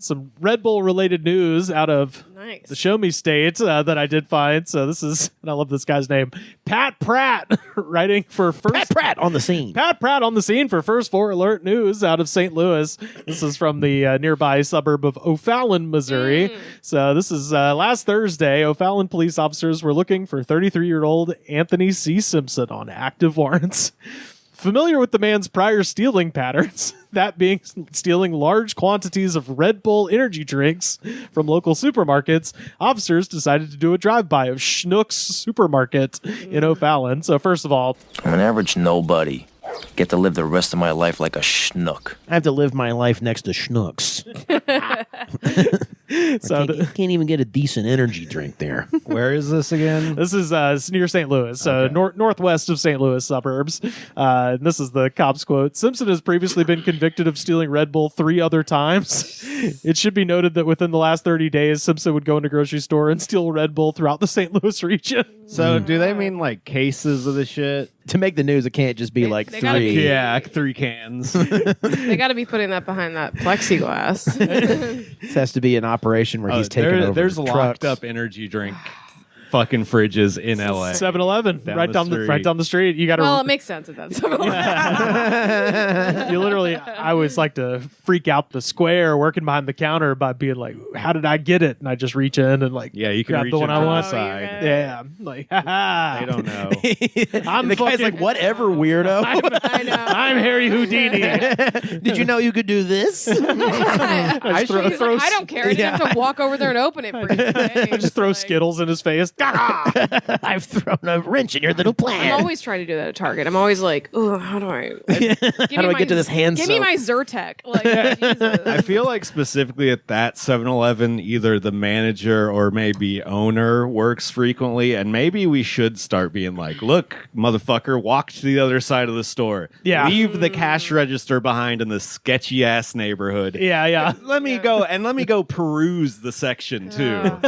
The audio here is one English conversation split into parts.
some Red Bull related news out of the Show Me State that I did find. So this is, and I love this guy's name, Pat Pratt, writing for First. Pat Pratt on the scene. Pat Pratt on the scene for First 4 Alert News out of St. Louis. This is from the nearby suburb of O'Fallon, Missouri. So this is last Thursday. O'Fallon police officers were looking for 33-year-old Anthony C. Simpson on active warrants. Familiar with the man's prior stealing patterns, that being stealing large quantities of Red Bull energy drinks from local supermarkets, officers decided to do a drive-by of Schnucks supermarket in O'Fallon. So first of all, I'm an average nobody. Get to live the rest of my life like a schnook. I have to live my life next to Schnucks. So can't even get a decent energy drink there. Where is this again? This is near St. Louis, northwest of St. Louis suburbs. And this is the cops quote. Simpson has previously been convicted of stealing Red Bull 3 other times. It should be noted that within the last 30 days, Simpson would go into a grocery store and steal Red Bull throughout the St. Louis region. So do they mean like cases of the shit? To make the news, it can't just be like 3. Yeah, 3 cans. They got to be putting that behind that plexiglass. This has to be an operation where he's taking over There's trucks. locked up energy drink fucking fridges in LA. 7-Eleven, right down the street. You got to. Well, it makes sense if that's 7-Eleven. You literally, I always like to freak out the square working behind the counter by being like, "How did I get it?" And I just reach in and like, yeah, you can grab reach the one in I from want. the side. Yeah, I'm like, ha. They don't know. I'm the guy's like, whatever, weirdo. I know. I'm Harry Houdini. Did you know you could do this? He's like, I don't care. I didn't have to walk over there and open it for you. I just throw Skittles in his face. I've thrown a wrench in your little plan. I'm always trying to do that at Target. I'm always like, oh, how do I? How do I get to this hand Give soap? me my Zyrtec. Like, Jesus. I feel like specifically at that 7-Eleven, either the manager or maybe owner works frequently, and maybe we should start being like, look, motherfucker, walk to the other side of the store. Yeah. Leave the cash register behind in this sketchy-ass neighborhood. Yeah. Let me go peruse the section, too.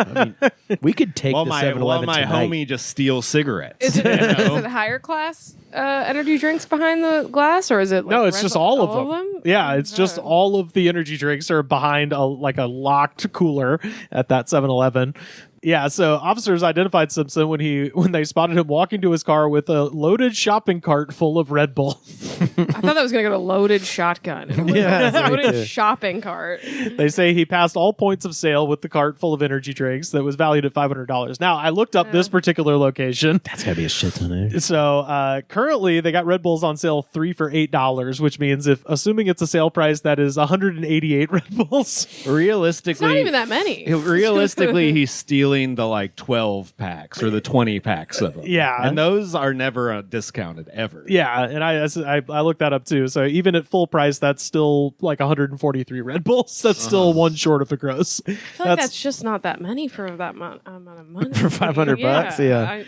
We could take While the my 7-Eleven tonight. homie just steals cigarettes. Is it higher class energy drinks behind the glass, or is it? Like No, it's Red just Bull- all of them. Yeah, it's just all of the energy drinks are behind a locked cooler at that 7-Eleven. Yeah, so officers identified Simpson when they spotted him walking to his car with a loaded shopping cart full of Red Bull. I thought that was going to go to loaded shotgun. Yeah, Loaded shopping cart. They say he passed all points of sale with the cart full of energy drinks that was valued at $500. Now, I looked up this particular location. That's got to be a shit ton of. So currently, they got Red Bulls on sale 3 for $8, which means assuming it's a sale price, that is 188 Red Bulls. Realistically, It's not even that many. Realistically, he's stealing the like 12 packs or the 20 packs of them. Yeah. And those are never discounted ever. Yeah, and I looked that up too. So even at full price, that's still like 143 Red Bulls. That's still one short of the gross. I feel like that's just not that many for that amount of money. For $500 bucks, yeah.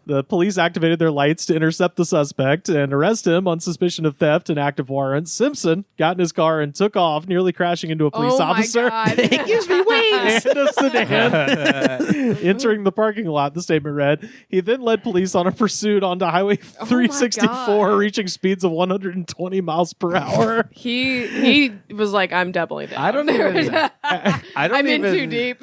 The police activated their lights to intercept the suspect and arrest him on suspicion of theft and active warrants. Simpson got in his car and took off, nearly crashing into a police officer. God. Excuse me, wait. And a sedan. Entering the parking lot, the statement read. He then led police on a pursuit onto Highway 364, reaching speeds of 120 miles per hour. He was like, I'm doubling down. I don't even. I'm in too deep.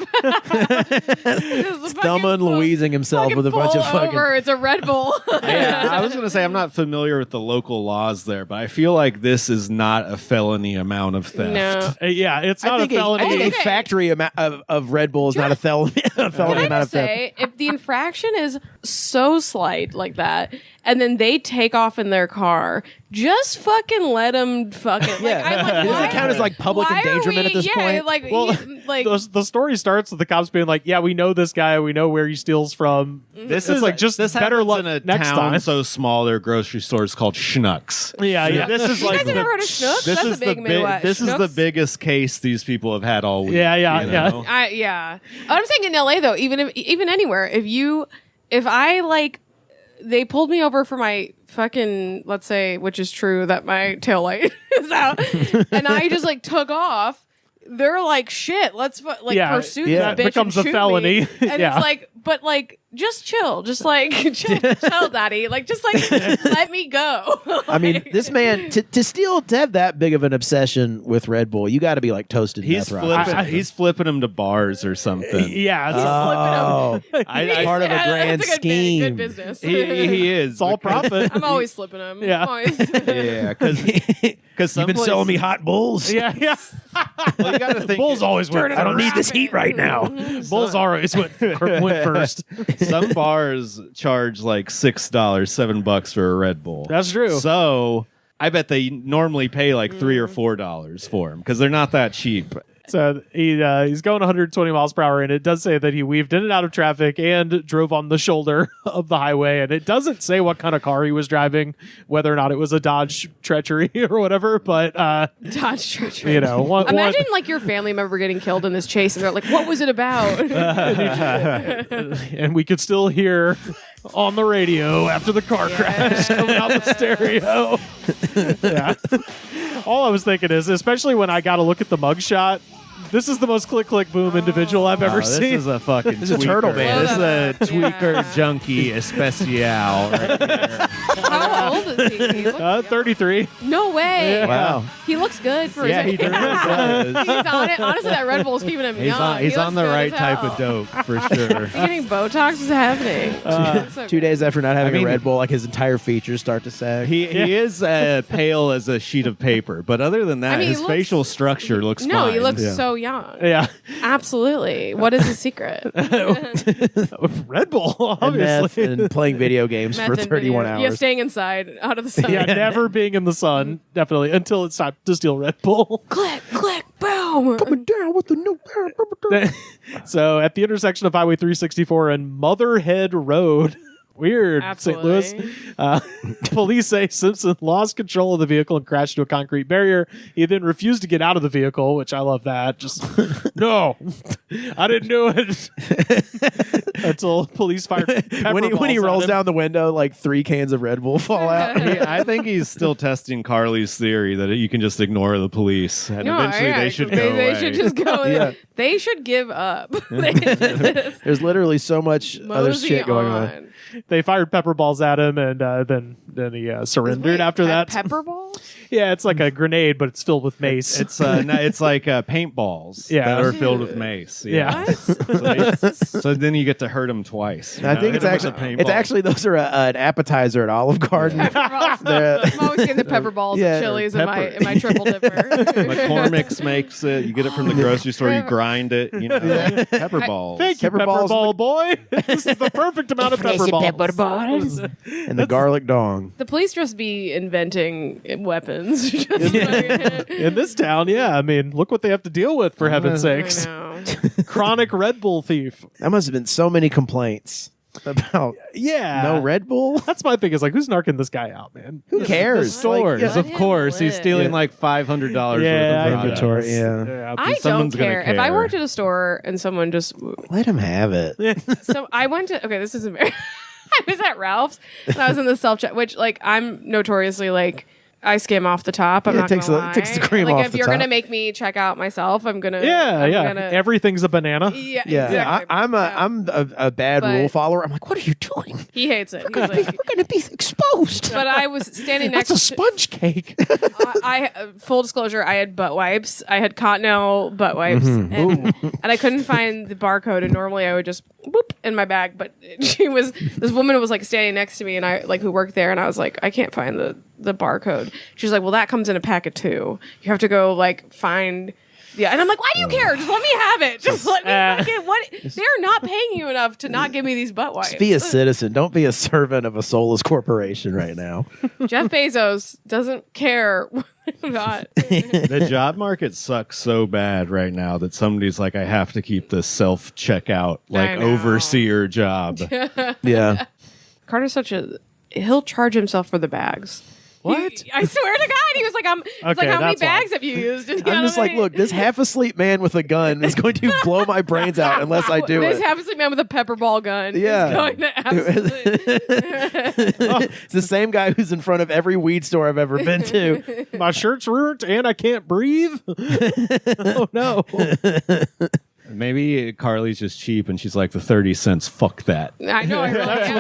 Thelma and Louising himself with a bunch of fucking. It's a Red Bull. Yeah, I was going to say I'm not familiar with the local laws there, but I feel like this is not a felony amount of theft. No. Yeah, it's not a felony. I think a factory amount of Red Bull is not a felony Can I amount of just theft. say, if the infraction is so slight like that, and then they take off in their car, just fucking let them fucking. Yeah. Does it count as like public endangerment at this point? The story starts with the cops being like, "Yeah, we know this guy. We know where he steals from." This is is like just this better luck in a next town time. so small their grocery store is called Schnucks. Yeah. This is You like guys have never heard of Schnucks? This That's is a big Midwest. This is the Schnucks? biggest case these people have had all week. Yeah. you know? I'm saying in LA though, even anywhere, if I like, they pulled me over for my fucking, let's say, which is true, that my taillight is out, and I just like took off. They're like, shit, let's pursue this bitch That becomes and a shoot felony. me. And it's like, but like, just chill, just like chill, daddy. Like, just like let me go. I mean, this man to have that big of an obsession with Red Bull, you got to be like toasted. He's death row. he's flipping him to bars or something. Yeah, it's, Oh, part of a grand That's scheme. Good business. he is. it's all profit. I'm always flipping him. Yeah. Yeah, because You've been selling me hot bulls. Yeah, yeah. Well, you got to think. Bulls always win. I don't need this heat right now. Bulls always went first. Some bars charge like $6, $7 for a Red Bull. That's true. So I bet they normally pay like $3 or $4 for them because they're not that cheap. So he's going 120 miles per hour, and it does say that he weaved in and out of traffic and drove on the shoulder of the highway. And it doesn't say what kind of car he was driving, whether or not it was a Dodge Treachery or whatever. But Dodge Treachery. you know, Imagine like your family member getting killed in this chase, and they're like, "What was it about?" and we could still hear on the radio after the car crash coming out the stereo. Yeah. All I was thinking is, especially when I got to look at the mugshot, this is the most click click boom individual I've ever This seen. is a fucking This is a turtle, man. This is a tweaker junkie especial right here. How old is he? He looks 33. no way. Wow. He looks good for Yeah, his he really does. He's on it. Honestly, that Red Bull's keeping him young. He's He on looks the good right as type hell. of dope for sure. Is he getting Botox? What's happening? So 2 days after not having I mean- a Red Bull, like his entire features start to sag. He is pale as a sheet of paper, but other than that, I mean, he his looks- facial structure looks no, fine. he looks Yeah. so young. Yeah. Absolutely. What is his secret? Red Bull, and meth obviously. and playing video games Meth for and 31 video. hours. Yeah, staying inside, out of the sun. Yeah, never being in the sun, definitely, until it's time to steal Red Bull. Click, click, boom. down with the new So at the intersection of Highway 364 and Motherhead Road, weird, Absolutely. St. Louis, police say Simpson lost control of the vehicle and crashed into a concrete barrier. He then refused to get out of the vehicle, which I love that. Just, no, I didn't do it. Until police fired pepper when he balls at rolls him. down the window, like 3 cans of Red Bull fall out. I think he's still testing Carly's theory that you can just ignore the police, and No, eventually yeah, they should go They away. should just go. Yeah. They should give up. They should just There's literally so much other mosey shit going on. They fired pepper balls at him, and then he surrendered Wait, after that. Pepper balls? Yeah, it's like a grenade, but it's filled with mace. It's it's like paintballs Yeah. that are filled with mace. Yeah. What? So then you get to hurt them twice. I think Hit 'em with a paintball. it's actually those are an appetizer at Olive Garden. Pepper balls. The- I'm always getting the pepper balls Yeah, and chilies in my pepper. triple dipper. McCormick's makes it. You get it from the grocery store. You grind it. You know, pepper balls. Thank you, Pepper pepper balls ball boy. This is the perfect amount of pepper balls. and the garlic dong. The police just be inventing weapons. In this town, yeah. I mean, look what they have to deal with, for heaven's I sakes. know. Chronic Red Bull thief. That must have been so many complaints about Yeah. no Red Bull. That's my thing, is like, who's narking this guy out, man? Who cares? Stores, Like, Let of him course. He's live. stealing like $500 Yeah, worth of I products. inventory, guess. yeah. I don't Someone's gonna care. If I care. worked at a store and someone just let him have it. so I went to this is very I was at Ralph's and I was in the self check, which like I'm notoriously like I skim off the top. I'm Yeah, not it takes gonna the- lie. it takes the cream like off if the you're top. gonna make me check out myself, I'm gonna Yeah, I'm yeah. gonna- Everything's a banana. yeah, Yeah, exactly. I'm a bad But- rule follower. I'm like, what are you doing? He hates it. He's We're like, gonna be exposed. but I was standing next That's a to sponge cake. I full disclosure, I had butt wipes. I had Cottonelle butt wipes, and I couldn't find the barcode. And normally I would just boop in my bag, but this woman was like standing next to me, and I like who worked there, and I was like, I can't find the barcode. She's like, well, that comes in a pack of 2. You have to go like find. Yeah, and I'm like, why do you care? Just let me have it. Just let me fucking what? They're not paying you enough to not give me these butt wipes. Just be a citizen. Don't be a servant of a soulless corporation right now. Jeff Bezos doesn't care about. The job market sucks so bad right now that somebody's like, I have to keep this self checkout like I know. overseer job. Yeah. Carter's he'll charge himself for the bags. What? I swear to God, he was like, he's like, Okay, how many that's why. bags have you used? And, you I'm know just what I like, mean? look, this half asleep man with a gun is going to blow my brains out unless I do This it. half-asleep man with a pepper ball gun Yeah. is going to absolutely. It's the same guy who's in front of every weed store I've ever been to. My shirt's ruined and I can't breathe. Oh no. maybe Carly's just cheap and she's like the 30 cents. Fuck that. I know. I really am.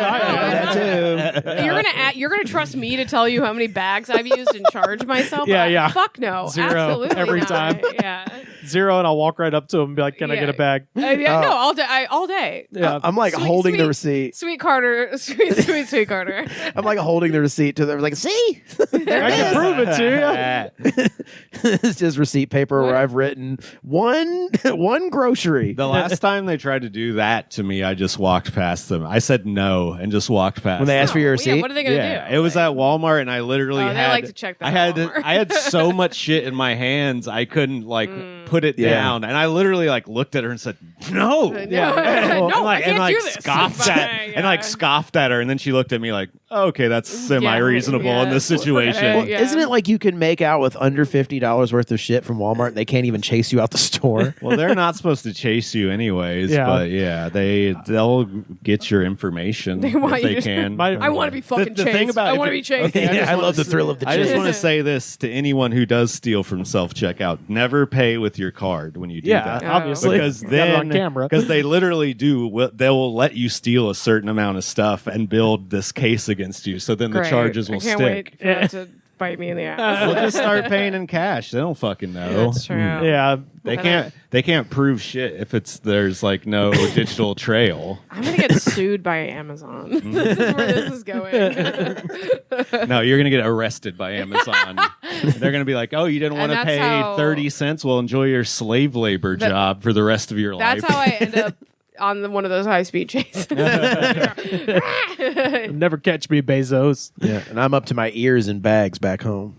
That too. You're gonna trust me to tell you how many bags I've used and charge myself? Yeah. Fuck no. 0 Absolutely every not. time. Yeah. 0, and I'll walk right up to him and be like, "Can I get a bag?" Yeah. No. All day. All day. Yeah. I'm like holding the receipt. Sweet Carter. Sweet Carter. I'm like holding the receipt to them. Like, see, I can prove it to you. it's just receipt paper where I've written one grocery. The last time they tried to do that to me, I just walked past them. I said no and just walked past When they them. asked for your Yeah, receipt, what are they gonna do? It was at Walmart, and I literally Oh, they had. like to check that I had at Walmart. I had so much shit in my hands, I couldn't put it Yeah. down, and I literally looked at her and said no. No, I can't do this. Scoffed at Yeah. scoffed at her, and then she looked at me like, okay, that's semi reasonable in this situation. Well, yeah. Isn't it like you can make out with under $50 worth of shit from Walmart and they can't even chase you out the store? Well, they're not supposed to chase you anyways, Yeah. but yeah, they'll get your information want if you they to- can. I want to be fucking the chased. thing about I if want to you- be chased. Okay, Yeah, I love the thrill of the I just chase. want to say this to anyone who does steal from self-checkout: never pay with your card when you do Yeah, that. obviously. Because Got it on then, camera. because they literally do, they will let you steal a certain amount of stuff and build this case against you. So then the Great. charges will I can't stick. wait for that to bite me in the ass. We'll just start paying in cash. They don't fucking know. That's true. Yeah. They can't prove shit if there's no digital trail. I'm gonna get sued by Amazon. This is where this is going. No, you're gonna get arrested by Amazon. They're gonna be like, "Oh, you didn't want And to that's pay how- 30 cents? Well, enjoy your slave labor job for the rest of your life." That's how I end up on one of those high speed chases. Never catch me, Bezos. Yeah, and I'm up to my ears in bags back home.